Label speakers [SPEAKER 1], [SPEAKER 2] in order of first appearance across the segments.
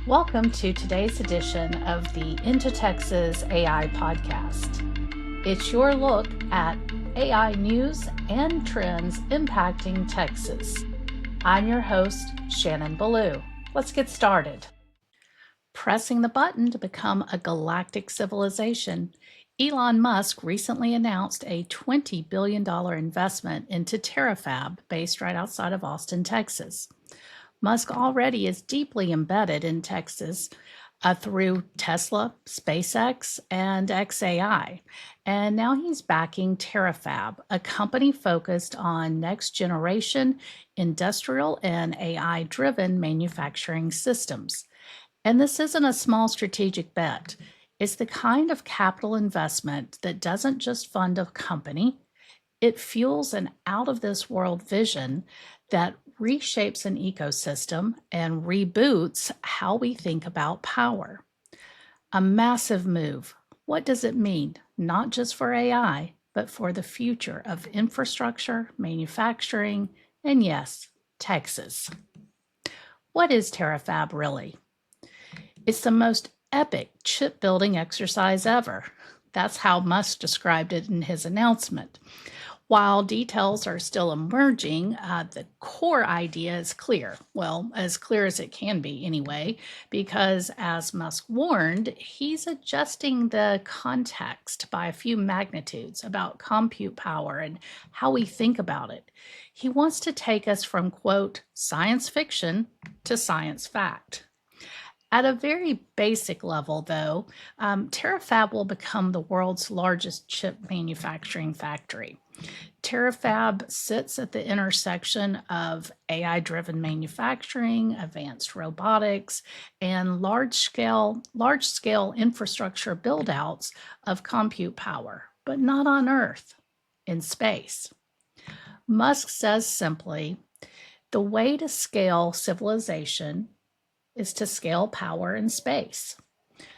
[SPEAKER 1] Welcome to today's edition of the IntoTexas AI podcast. It's your look at AI news and trends impacting Texas. I'm your host, Shannon Ballou. Let's get started. Pressing the button to become a galactic civilization, Elon Musk recently announced a $20 billion investment into TeraFab based right outside of Austin, Texas. Musk already is deeply embedded in Texas through Tesla, SpaceX, and XAI. And now he's backing TeraFab, a company focused on next generation industrial and AI driven manufacturing systems. And this isn't a small strategic bet. It's the kind of capital investment that doesn't just fund a company, it fuels an out of this world vision that reshapes an ecosystem and reboots how we think about power. A massive move. What does it mean? Not just for AI, but for the future of infrastructure, manufacturing, and yes, Texas. What is TeraFab really? It's the most epic chip building exercise ever. That's how Musk described it in his announcement. While details are still emerging, the core idea is clear. Well, as clear as it can be anyway, because as Musk warned, he's adjusting the context by a few magnitudes about compute power and how we think about it. He wants to take us from, quote, science fiction to science fact. At a very basic level, though, TeraFab will become the world's largest chip manufacturing factory. TeraFab sits at the intersection of AI-driven manufacturing, advanced robotics, and large-scale infrastructure build-outs of compute power, but not on Earth, in space. Musk says simply, the way to scale civilization is to scale power in space.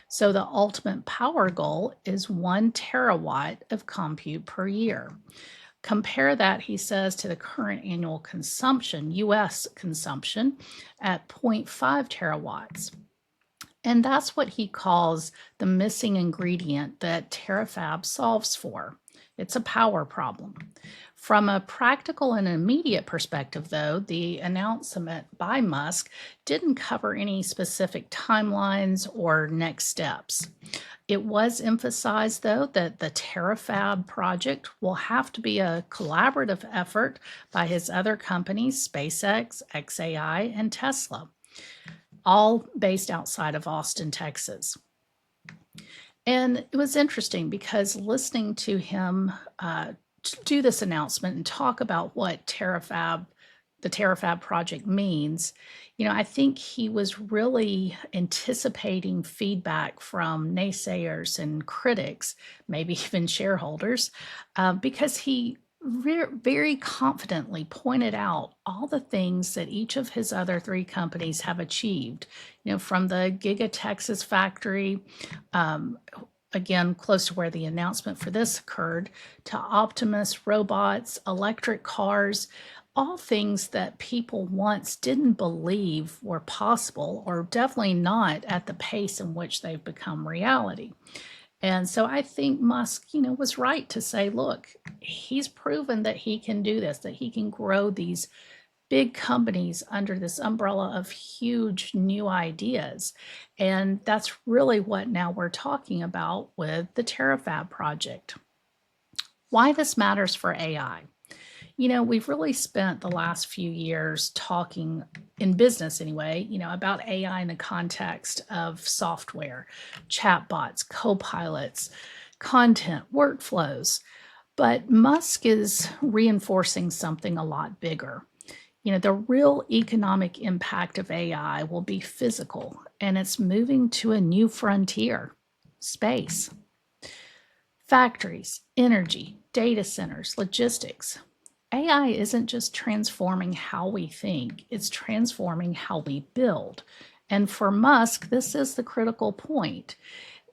[SPEAKER 1] So the ultimate power goal is 1 terawatt of compute per year. Compare that, he says, to the current annual consumption, US consumption, at 0.5 terawatts. And that's what he calls the missing ingredient that TeraFab solves for. It's a power problem. From a practical and immediate perspective, though, the announcement by Musk didn't cover any specific timelines or next steps. It was emphasized, though, that the TeraFab project will have to be a collaborative effort by his other companies, SpaceX, XAI, and Tesla, all based outside of Austin, Texas. And it was interesting because listening to him do this announcement and talk about what the TeraFab project means, I think he was really anticipating feedback from naysayers and critics, maybe even shareholders, because he very confidently pointed out all the things that each of his other 3 companies have achieved, from the Giga Texas factory, again, close to where the announcement for this occurred, to Optimus robots, electric cars, all things that people once didn't believe were possible, or definitely not at the pace in which they've become reality. And so I think Musk, was right to say, look, he's proven that he can do this, that he can grow these big companies under this umbrella of huge new ideas. And that's really what now we're talking about with the TeraFab project. Why this matters for AI. We've really spent the last few years talking, in business anyway, about AI in the context of software, chatbots, co-pilots, content, workflows. But Musk is reinforcing something a lot bigger. The real economic impact of AI will be physical, and it's moving to a new frontier, space. Factories, energy, data centers, logistics. AI isn't just transforming how we think, it's transforming how we build. And for Musk, this is the critical point.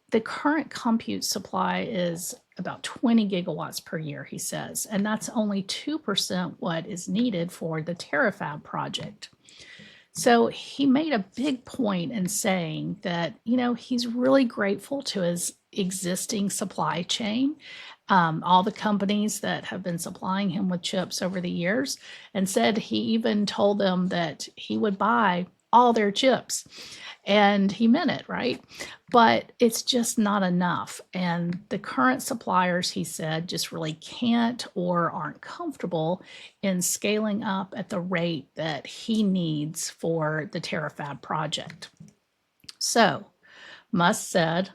[SPEAKER 1] The current compute supply is about 20 gigawatts per year, he says, and that's only 2% what is needed for the TeraFab project. So he made a big point in saying that, he's really grateful to his existing supply chain, all the companies that have been supplying him with chips over the years, and said he even told them that he would buy all their chips. And he meant it, right? But it's just not enough. And the current suppliers, he said, just really can't or aren't comfortable in scaling up at the rate that he needs for the TeraFab project. So Musk said,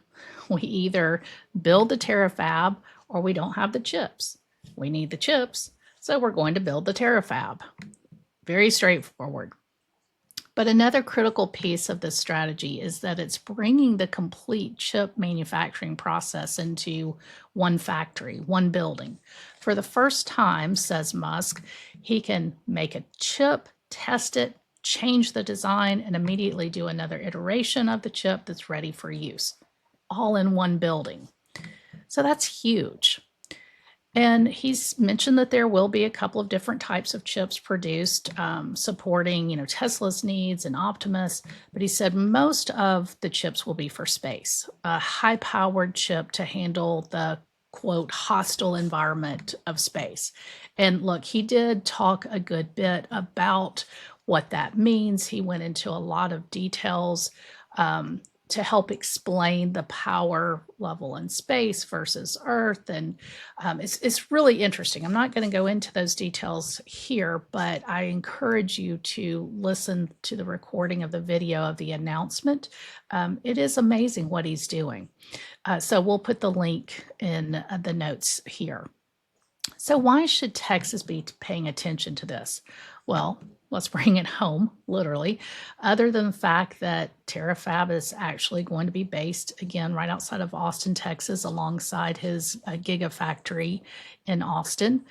[SPEAKER 1] we either build the TeraFab or we don't have the chips. We need the chips, so we're going to build the TeraFab. Very straightforward. But another critical piece of this strategy is that it's bringing the complete chip manufacturing process into one factory, one building. For the first time, says Musk, he can make a chip, test it, change the design, and immediately do another iteration of the chip that's ready for use, all in one building. So that's huge. And he's mentioned that there will be a couple of different types of chips produced, supporting, Tesla's needs and Optimus. But he said most of the chips will be for space, a high-powered chip to handle the quote hostile environment of space. And look, he did talk a good bit about what that means. He went into a lot of details. To help explain the power level in space versus Earth. And it's really interesting. I'm not going to go into those details here, but I encourage you to listen to the recording of the video of the announcement. It is amazing what he's doing. So we'll put the link in the notes here. So why should Texas be paying attention to this? Well, let's bring it home, literally, other than the fact that TeraFab is actually going to be based, again, right outside of Austin, Texas, alongside his Gigafactory in Austin.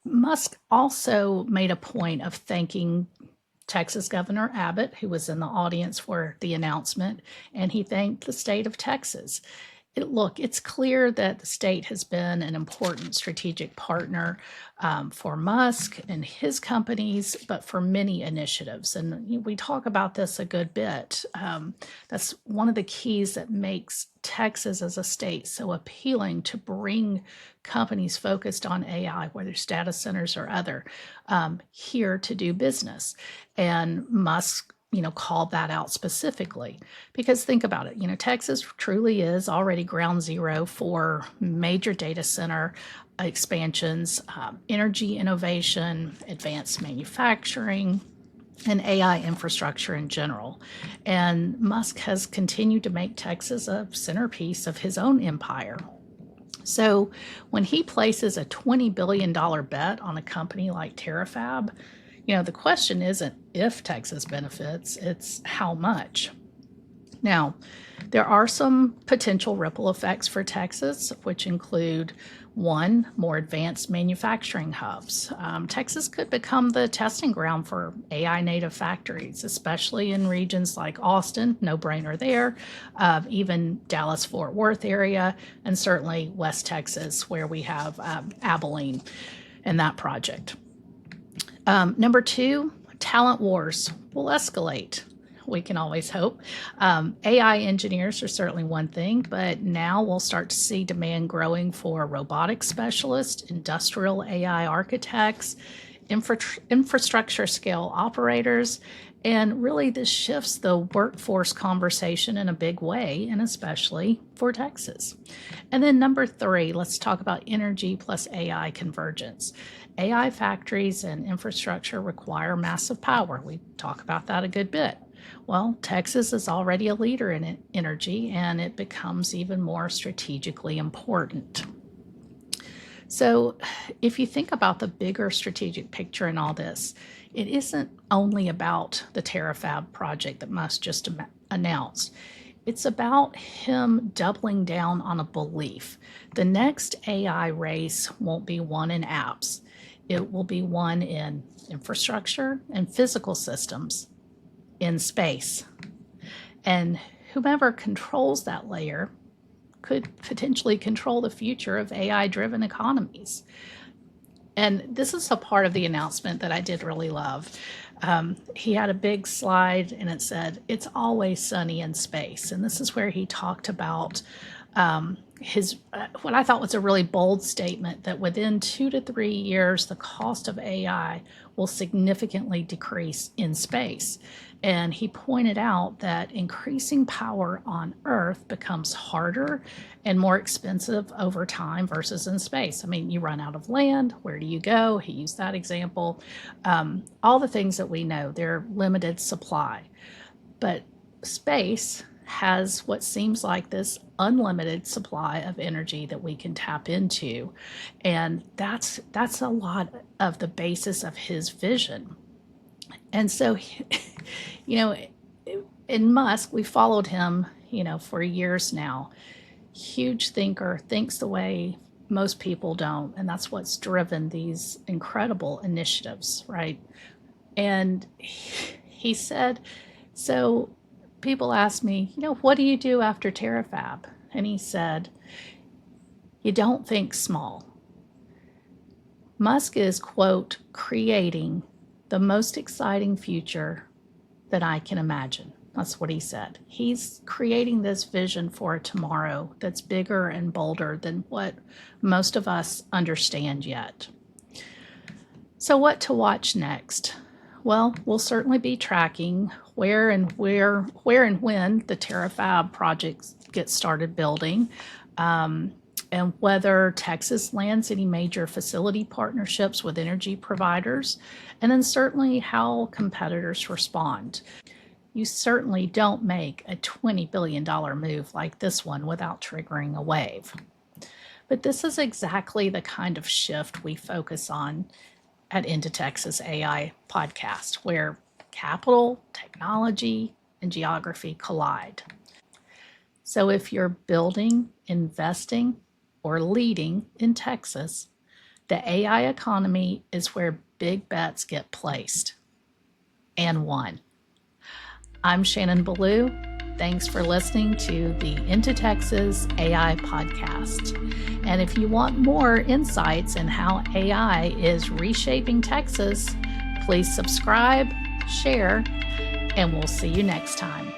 [SPEAKER 1] Musk also made a point of thanking Texas Governor Abbott, who was in the audience for the announcement, and he thanked the state of Texas. Look, it's clear that the state has been an important strategic partner for Musk and his companies, but for many initiatives. And we talk about this a good bit. That's one of the keys that makes Texas as a state so appealing to bring companies focused on AI, whether it's data centers or other, here to do business. And Musk called that out specifically because think about it, Texas truly is already ground zero for major data center expansions, energy innovation, advanced manufacturing, and AI infrastructure in general. And Musk has continued to make Texas a centerpiece of his own empire. So when he places a $20 billion bet on a company like TeraFab, the question isn't if Texas benefits, it's how much. Now, there are some potential ripple effects for Texas, which include one, more advanced manufacturing hubs. Texas could become the testing ground for AI native factories, especially in regions like Austin, no brainer there, even Dallas-Fort Worth area, and certainly West Texas, where we have Abilene and that project. Number two, talent wars will escalate. We can always hope. AI engineers are certainly one thing, but now we'll start to see demand growing for robotics specialists, industrial AI architects, infrastructure scale operators, and really this shifts the workforce conversation in a big way, and especially for Texas. And then number three, let's talk about energy plus AI convergence. AI factories and infrastructure require massive power. We talk about that a good bit. Well, Texas is already a leader in energy, and it becomes even more strategically important. So if you think about the bigger strategic picture in all this, it isn't only about the TeraFab project that Musk just announced. It's about him doubling down on a belief. The next AI race won't be one in apps. It will be one in infrastructure and physical systems in space. And whomever controls that layer could potentially control the future of AI-driven economies. And this is a part of the announcement that I did really love. he had a big slide and it said, "It's always sunny in space." And this is where he talked about his what I thought was a really bold statement, that within 2 to 3 years, the cost of AI will significantly decrease in space. And he pointed out that increasing power on Earth becomes harder and more expensive over time versus in space. I mean, you run out of land, where do you go? He used that example. All the things that we know, they're limited supply. But space has what seems like this unlimited supply of energy that we can tap into. And that's a lot of the basis of his vision. And so, in Musk, we followed him, for years now. Huge thinker, thinks the way most people don't. And that's what's driven these incredible initiatives, right? And he said, so people ask me, what do you do after TeraFab? And he said, you don't think small. Musk is, quote, creating the most exciting future that I can imagine. That's what he said. He's creating this vision for a tomorrow that's bigger and bolder than what most of us understand yet. So what to watch next? Well, we'll certainly be tracking where and when the TeraFab projects get started building, and whether Texas lands any major facility partnerships with energy providers, and then certainly how competitors respond. You certainly don't make a $20 billion move like this one without triggering a wave. But this is exactly the kind of shift we focus on at IntoTexas AI podcast, where capital, technology, and geography collide. So if you're building, investing, or leading in Texas, the AI economy is where big bets get placed and won. I'm Shannon Ballou. Thanks for listening to the IntoTexas AI podcast. And if you want more insights in how AI is reshaping Texas, please subscribe, share, and we'll see you next time.